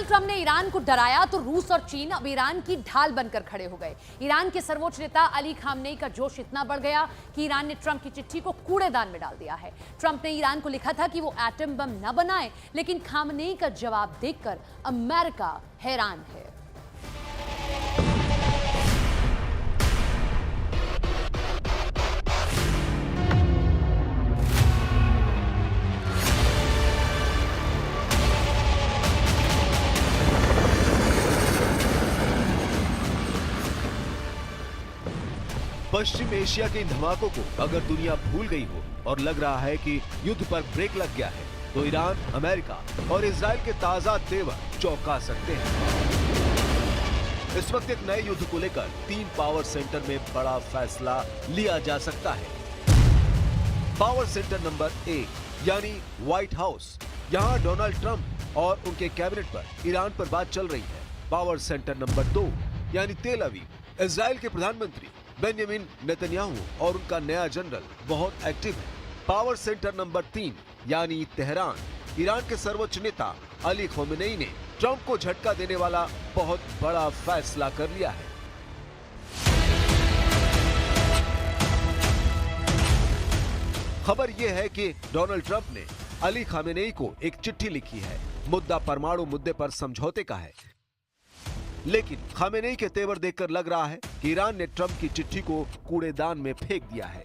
Donald Trump ने Iran को डराया तो रूस और चीन अब ईरान की ढाल बनकर खड़े हो गए। ईरान के सर्वोच्च नेता अली खामनेई का जोश इतना बढ़ गया कि ईरान ने ट्रंप की चिट्ठी को कूड़ेदान में डाल दिया है। ट्रंप ने ईरान को लिखा था कि वो एटम बम न बनाए, लेकिन खामनेई का जवाब देखकर अमेरिका हैरान है। पश्चिम एशिया के इन धमाकों को अगर दुनिया भूल गई हो और लग रहा है कि युद्ध पर ब्रेक लग गया है, तो ईरान, अमेरिका और इजराइल के ताजा तेवर चौंका सकते हैं। इस वक्त एक नए युद्ध को लेकर 3 पावर सेंटर में बड़ा फैसला लिया जा सकता है। पावर सेंटर नंबर 1 यानी व्हाइट हाउस, यहाँ डोनाल्ड ट्रंप और उनके कैबिनेट पर ईरान पर बात चल रही है। पावर सेंटर नंबर 2 यानी तेल अवीव, इजराइल के प्रधानमंत्री बेंजामिन नेतन्याहू और उनका नया जनरल बहुत एक्टिव है। पावर सेंटर नंबर 3 यानी तेहरान, ईरान के सर्वोच्च नेता अली खामेनेई ने ट्रंप को झटका देने वाला बहुत बड़ा फैसला कर लिया है। खबर यह है कि डोनाल्ड ट्रंप ने अली खामेनेई को एक चिट्ठी लिखी है। मुद्दा परमाणु मुद्दे पर समझौते का है, लेकिन खामेनेई के तेवर देखकर लग रहा है कि ईरान ने ट्रंप की चिट्ठी को कूड़ेदान में फेंक दिया है।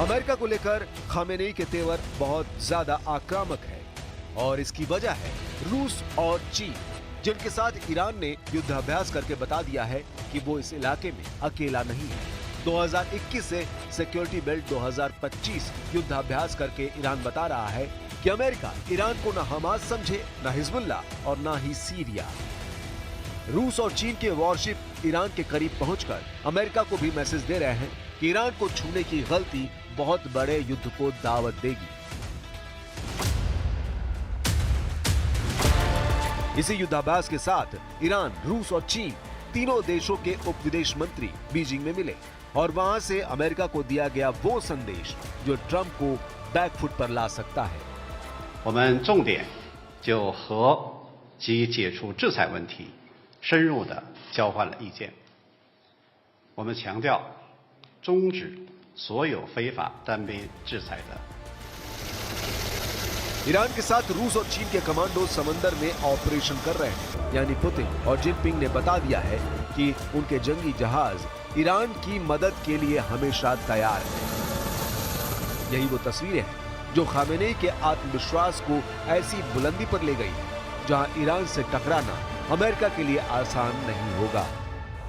अमेरिका को लेकर खामेनेई के तेवर बहुत ज्यादा आक्रामक है और इसकी वजह है रूस और चीन, जिनके साथ ईरान ने युद्धाभ्यास करके बता दिया है कि वो इस इलाके में अकेला नहीं है। 2021 से सिक्योरिटी बेल्ट 2025 युद्धाभ्यास करके ईरान बता रहा है कि अमेरिका ईरान को न हमास समझे, न हिजबुल्ला और न ही सीरिया। रूस और चीन के वॉरशिप ईरान के करीब पहुंचकर अमेरिका को भी मैसेज दे रहे हैं कि ईरान को छूने की गलती बहुत बड़े युद्ध को दावत देगी। इसी युद्धाभ्यास के साथ ईरान, रूस और चीन तीनों देशों के उप विदेश मंत्री बीजिंग में मिले और वहां से अमेरिका को दिया गया वो संदेश जो ट्रंप को बैकफुट पर ला सकता है। 我们重点就核及解除制裁问题深入地交换了意见。我们强调终止所有非法单边制裁的。 ईरान के साथ रूस और चीन के कमांडो समंदर में ऑपरेशन कर रहे हैं, यानी पुतिन और जिनपिंग ने बता दिया है कि उनके जंगी जहाज ईरान की मदद के लिए हमेशा तैयार हैं। यही वो तस्वीरें हैं जो खामेनेई के आत्मविश्वास को ऐसी बुलंदी पर ले गई जहां ईरान से टकराना अमेरिका के लिए आसान नहीं होगा।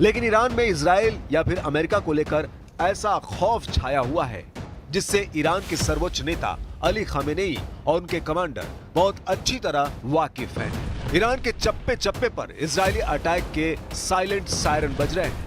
लेकिन ईरान में इजराइल या फिर अमेरिका को लेकर ऐसा खौफ छाया हुआ है जिससे ईरान के सर्वोच्च नेता अली खामेनेई और उनके कमांडर बहुत अच्छी तरह वाकिफ हैं। ईरान के चप्पे चप्पे पर इजरायली अटैक के साइलेंट सायरन बज रहे हैं।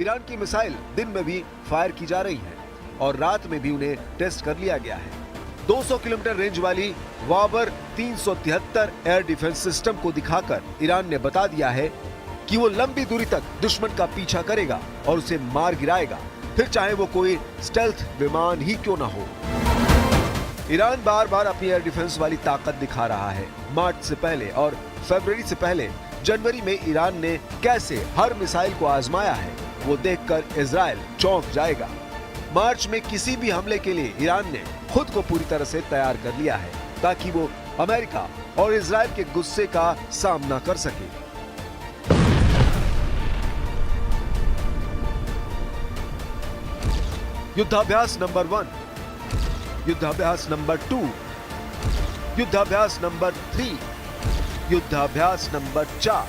ईरान की मिसाइल दिन में भी फायर की जा रही है और रात में भी उन्हें टेस्ट कर लिया गया है। 200 किलोमीटर रेंज वाली वाबर 373 एयर डिफेंस सिस्टम को दिखाकर ईरान ने बता दिया है कि वो लंबी दूरी तक दुश्मन का पीछा करेगा और उसे मार गिराएगा। फिर चाहे वो कोई स्टेल्थ विमान ही क्यों ना हो। ईरान बार बार अपनी एयर डिफेंस वाली ताकत दिखा रहा है। मार्च से पहले और फरवरी से पहले जनवरी में ईरान ने कैसे हर मिसाइल को आजमाया है, वो देखकर इजराइल चौंक जाएगा। मार्च में किसी भी हमले के लिए ईरान ने खुद को पूरी तरह से तैयार कर लिया है ताकि वो अमेरिका और इजराइल के गुस्से का सामना कर सके। युद्धाभ्यास नंबर 1, युद्धाभ्यास नंबर 2, युद्धाभ्यास नंबर 3, युद्धाभ्यास नंबर 4।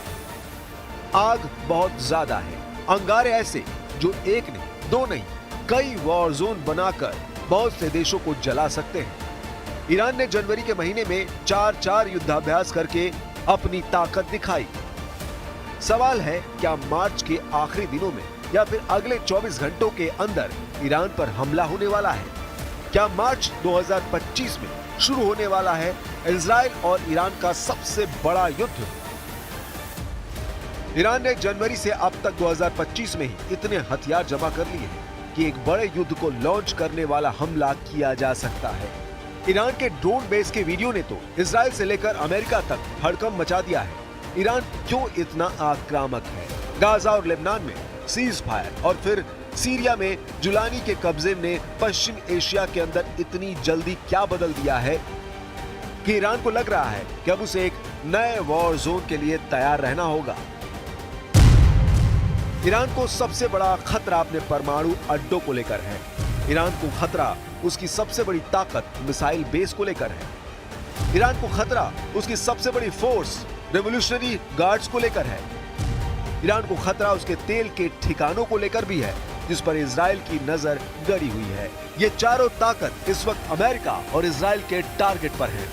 आग बहुत ज्यादा है, अंगारे ऐसे जो एक नहीं, दो नहीं, कई वॉर जोन बनाकर बहुत से देशों को जला सकते हैं। ईरान ने जनवरी के महीने में 4 युद्धाभ्यास करके अपनी ताकत दिखाई। सवाल है, क्या मार्च के आखिरी दिनों में या फिर अगले 24 घंटों के अंदर ईरान पर हमला होने वाला है? क्या मार्च 2025 में शुरू होने वाला है इजराइल और ईरान का सबसे बड़ा युद्ध? ईरान ने जनवरी से अब तक 2025 में ही इतने हथियार जमा कर लिए हैं कि एक बड़े युद्ध को लॉन्च करने वाला हमला किया जा सकता है। ईरान के ड्रोन बेस के वीडियो ने तो इजराइल से लेकर अमेरिका तक हड़कंप मचा दिया है। ईरान क्यों इतना आक्रामक है? गाजा और लेबनान में सीज फायर और फिर सीरिया में जुलानी के कब्जे ने पश्चिम एशिया के अंदर इतनी जल्दी क्या बदल दिया है कि ईरान को लग रहा है कि अब उसे एक नए वॉर जोन के लिए तैयार रहना होगा। ईरान को सबसे बड़ा खतरा अपने परमाणु अड्डों को लेकर है। ईरान को खतरा उसकी सबसे बड़ी ताकत मिसाइल बेस को लेकर है। ईरान को खतरा उसकी सबसे बड़ी फोर्स रेवोल्यूशनरी गार्ड्स को लेकर है। ईरान को खतरा उसके तेल के ठिकानों को लेकर भी है, जिस पर इजराइल की नजर गड़ी हुई है। ये चारों ताकत इस वक्त अमेरिका और इजराइल के टारगेट पर है।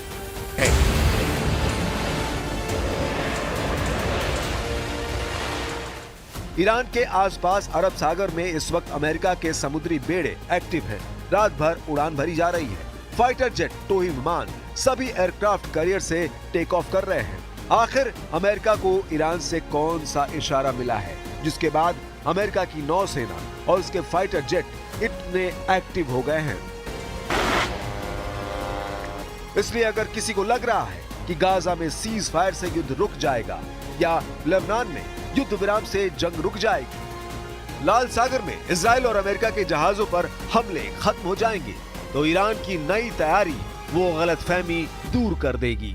ईरान के आसपास अरब सागर में इस वक्त अमेरिका के समुद्री बेड़े एक्टिव हैं। रात भर उड़ान भरी जा रही है। फाइटर जेट, टोही विमान, सभी एयरक्राफ्ट कैरियर से टेक ऑफ कर रहे हैं। आखिर अमेरिका को ईरान से कौन सा इशारा मिला है जिसके बाद अमेरिका की नौसेना और उसके फाइटर जेट इतने एक्टिव हो गए हैं? इसलिए अगर किसी को लग रहा है कि गाजा में सीज फायर से युद्ध रुक जाएगा या लेबनान में युद्ध विराम से जंग रुक जाएगी, लाल सागर में इजराइल और अमेरिका के जहाजों पर हमले खत्म हो जाएंगे, तो ईरान की नई तैयारी वो गलतफहमी दूर कर देगी।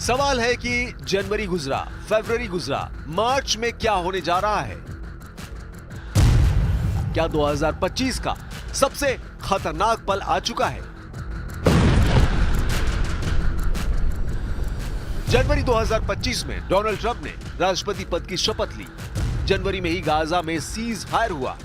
सवाल है कि जनवरी गुजरा, फरवरी गुजरा, मार्च में क्या होने जा रहा है? क्या 2025 का सबसे खतरनाक पल आ चुका है? जनवरी 2025 में डोनाल्ड ट्रंप ने राष्ट्रपति पद की शपथ ली। जनवरी में ही गाजा में सीज फायर हुआ।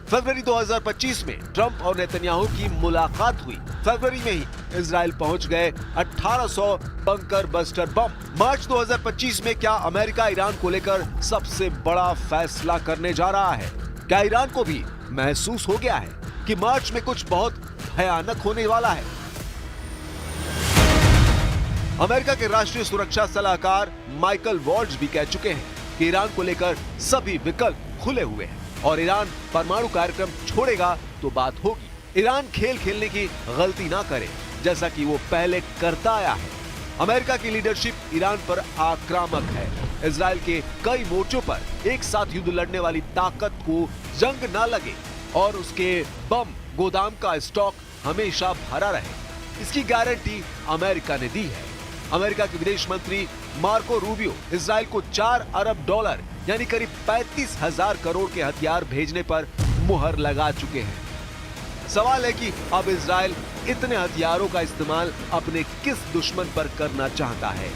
फरवरी 2025 में ट्रंप और नेतन्याहू की मुलाकात हुई। फरवरी में ही इजराइल पहुंच गए 1800 बंकर बस्टर बम। मार्च 2025 में क्या अमेरिका ईरान को लेकर सबसे बड़ा फैसला करने जा रहा है? क्या ईरान को भी महसूस हो गया है कि मार्च में कुछ बहुत भयानक होने वाला है? अमेरिका के राष्ट्रीय सुरक्षा सलाहकार माइकल वॉल्ट्ज भी कह चुके हैं कि ईरान को लेकर सभी विकल्प खुले हुए हैं और ईरान परमाणु कार्यक्रम छोड़ेगा तो बात होगी। ईरान खेल खेलने की गलती ना करे जैसा कि वो पहले करता आया है। अमेरिका की लीडरशिप ईरान पर आक्रामक है। इजराइल के कई मोर्चों पर एक साथ युद्ध लड़ने वाली ताकत को जंग ना लगे और उसके बम गोदाम का स्टॉक हमेशा भरा रहे, इसकी गारंटी अमेरिका ने दी है। अमेरिका के विदेश मंत्री मार्को रूबियो इजराइल को $4 अरब यानी करीब 35,000 करोड़ के हथियार भेजने पर मुहर लगा चुके हैं। सवाल है कि अब इजराइल इतने हथियारों का इस्तेमाल अपने किस दुश्मन पर करना चाहता है?